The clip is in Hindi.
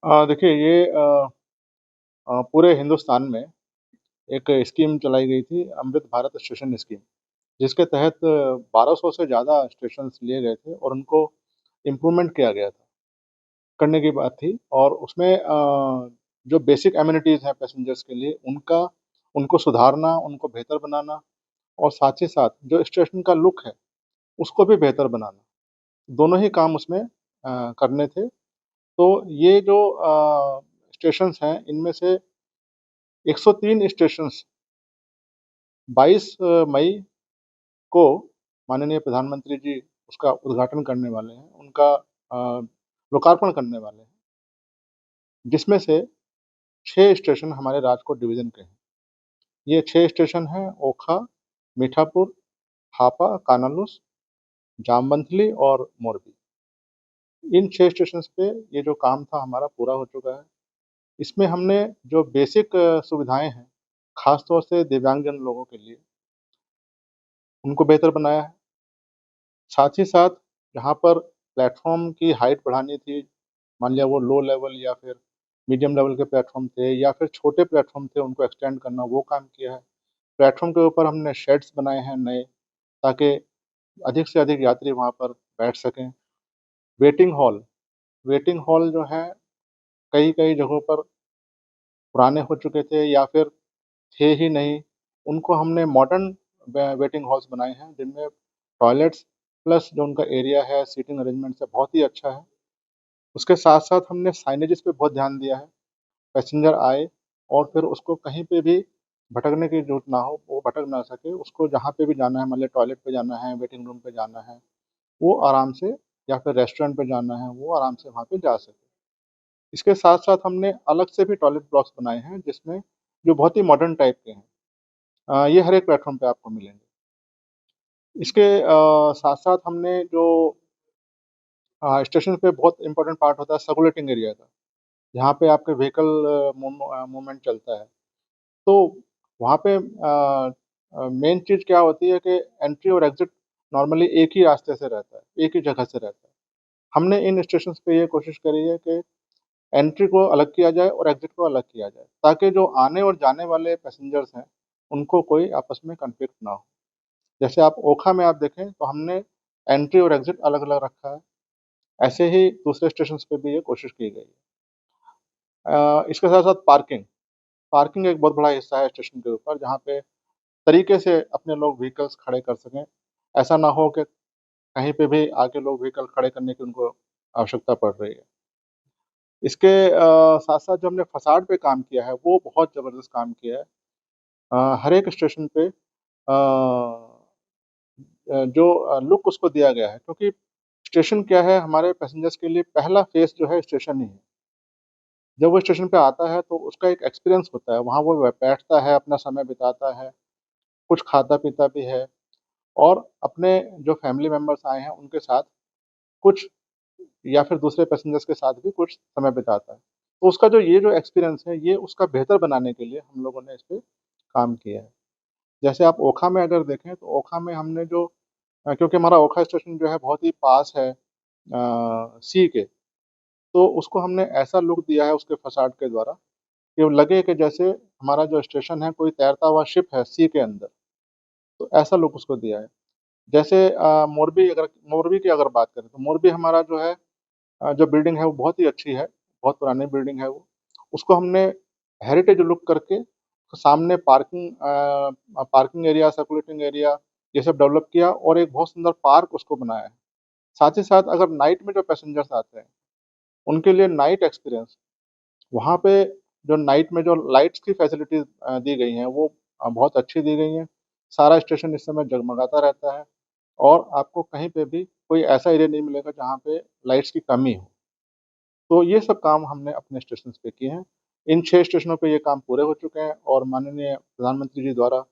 देखिए ये पूरे हिंदुस्तान में एक स्कीम चलाई गई थी अमृत भारत स्टेशन स्कीम, जिसके तहत 1200 से ज़्यादा स्टेशंस लिए गए थे और उनको इम्प्रूवमेंट किया गया था, करने की बात थी और उसमें जो बेसिक एमेनिटीज़ हैं पैसेंजर्स के लिए उनको सुधारना, उनको बेहतर बनाना और साथ ही साथ जो स्टेशन का लुक है, उसको भी बेहतर बनाना, दोनों ही काम उसमें करने थे। तो ये जो स्टेशंस हैं, इनमें से 103 स्टेशंस 22 मई को माननीय प्रधानमंत्री जी उसका उद्घाटन करने वाले हैं, उनका लोकार्पण करने वाले हैं, जिसमें से 6 स्टेशन हमारे राजकोट डिवीज़न के हैं। ये 6 स्टेशन हैं ओखा, मीठापुर, हापा, कानालूस, जामवंथली और मोरबी। इन 6 स्टेशंस पे ये जो काम था हमारा पूरा हो चुका है। इसमें हमने जो बेसिक सुविधाएँ हैं, ख़ास तौर से दिव्यांगजन लोगों के लिए, उनको बेहतर बनाया है। साथ ही साथ जहाँ पर प्लेटफ़ॉर्म की हाइट बढ़ानी थी, मान लिया वो लो लेवल या फिर मीडियम लेवल के प्लेटफ़ॉर्म थे या फिर छोटे प्लेटफ़ॉर्म थे, उनको एक्सटेंड करना, वो काम किया है। प्लेटफ़ॉर्म के ऊपर हमने शेड्स बनाए हैं नए, ताकि अधिक से अधिक यात्री वहाँ पर बैठ सकें। वेटिंग हॉल वेटिंग हॉल जो हैं, कई-कई जगहों पर पुराने हो चुके थे या फिर थे ही नहीं, उनको हमने मॉडर्न वेटिंग हॉल्स बनाए हैं, जिनमें टॉयलेट्स प्लस जो उनका एरिया है, सीटिंग अरेंजमेंट्स है, बहुत ही अच्छा है। उसके साथ-साथ हमने साइनेजेस पे बहुत ध्यान दिया है। पैसेंजर आए और फिर उसको कहीं पे भी भटकने की ज़रूरत ना हो, वो भटक ना सके। उसको जहाँ पे भी जाना है, मान लिया टॉयलेट पे जाना है, वेटिंग रूम पे जाना है, वो आराम से या फिर रेस्टोरेंट पे जाना है, वो आराम से वहाँ पे जा सके। इसके साथ-साथ हमने अलग से भी टॉयलेट ब्लॉक्स बनाए हैं, जिसमें जो बहुत ही मॉडर्न टाइप के हैं। ये हर एक प्लेटफ़ॉर्म पे आपको मिलेंगे। इसके साथ-साथ हमने जो स्टेशन पे बहुत इम्पोर्टेंट पार्ट होता है सर्कुलेटिंग एरिया का, जहाँ पे आपके व्हीकल मूवमेंट चलता है। तो वहाँ पे मेन चीज़ क्या होती है कि एंट्री और एग्ज़िट नॉर्मली एक ही रास्ते से रहता है, एक ही जगह से रहता है। हमने इन स्टेशंस पे ये कोशिश करी है कि एंट्री को अलग किया जाए और एग्ज़िट को अलग किया जाए, ताकि जो आने और जाने वाले पैसेंजर्स हैं, उनको कोई आपस में कॉन्फ्लिक्ट ना हो। जैसे आप ओखा में आप देखें तो हमने एंट्री और एग्ज़िट अलग-अलग रखा है। ऐसे ही दूसरे स्टेशंस पे भी ये कोशिश की गई है। इसके साथ-साथ पार्किंग, पार्किंग एक बहुत बड़ा हिस्सा है स्टेशन के ऊपर, जहाँ पे तरीके से अपने लोग व्हीकल्स खड़े कर सकें। ऐसा ना हो कि कहीं पे भी आके लोग व्हीकल खड़े करने की उनको आवश्यकता पड़ रही है। इसके साथ-साथ जो हमने फ़साड पे काम किया है, वो बहुत ज़बरदस्त काम किया है। हर एक स्टेशन पे जो लुक उसको दिया गया है, क्योंकि स्टेशन क्या है, हमारे पैसेंजर्स के लिए पहला फ़ेस जो है स्टेशन ही है। जब वो स्टेशन पे आता है तो उसका एक एक्सपीरियंस होता है, वहाँ वो बैठता है, अपना समय बिताता है, कुछ खाता-पीता भी है और अपने जो फैमिली मेंबर्स आए हैं उनके साथ कुछ या फिर दूसरे पैसेंजर्स के साथ भी कुछ समय बिताता है। तो उसका जो ये जो एक्सपीरियंस है, ये उसका बेहतर बनाने के लिए हम लोगों ने इस पे काम किया है। जैसे आप ओखा में अगर देखें तो ओखा में हमने जो क्योंकि हमारा ओखा स्टेशन जो है बहुत ही पास है सी के, तो उसको हमने ऐसा लुक दिया है उसके फ़साड के द्वारा कि वो लगे कि जैसे हमारा जो स्टेशन है कोई तैरता हुआ शिप है सी के अंदर, तो ऐसा लुक उसको दिया है। जैसे मोरबी की अगर बात करें तो मोरबी हमारा जो है जो बिल्डिंग है वो बहुत ही अच्छी है, बहुत पुरानी बिल्डिंग है वो। उसको हमने हेरिटेज लुक करके सामने पार्किंग एरिया, सर्कुलेटिंग एरिया ये सब डेवलप किया और एक बहुत सुंदर पार्क उसको बनाया है। साथ ही साथ अगर नाइट में जो पैसेंजर्स आते हैं, उनके लिए नाइट एक्सपीरियंस वहाँ पे जो नाइट में जो लाइट्स की फैसिलिटीज़ दी गई हैं वो बहुत अच्छी दी गई हैं। सारा स्टेशन इस समय जगमगाता रहता है और आपको कहीं पे भी कोई ऐसा एरिया नहीं मिलेगा जहाँ पे लाइट्स की कमी हो। तो ये सब काम हमने अपने स्टेशंस पे किए हैं। इन 6 स्टेशनों पे ये काम पूरे हो चुके हैं और माननीय प्रधानमंत्री जी द्वारा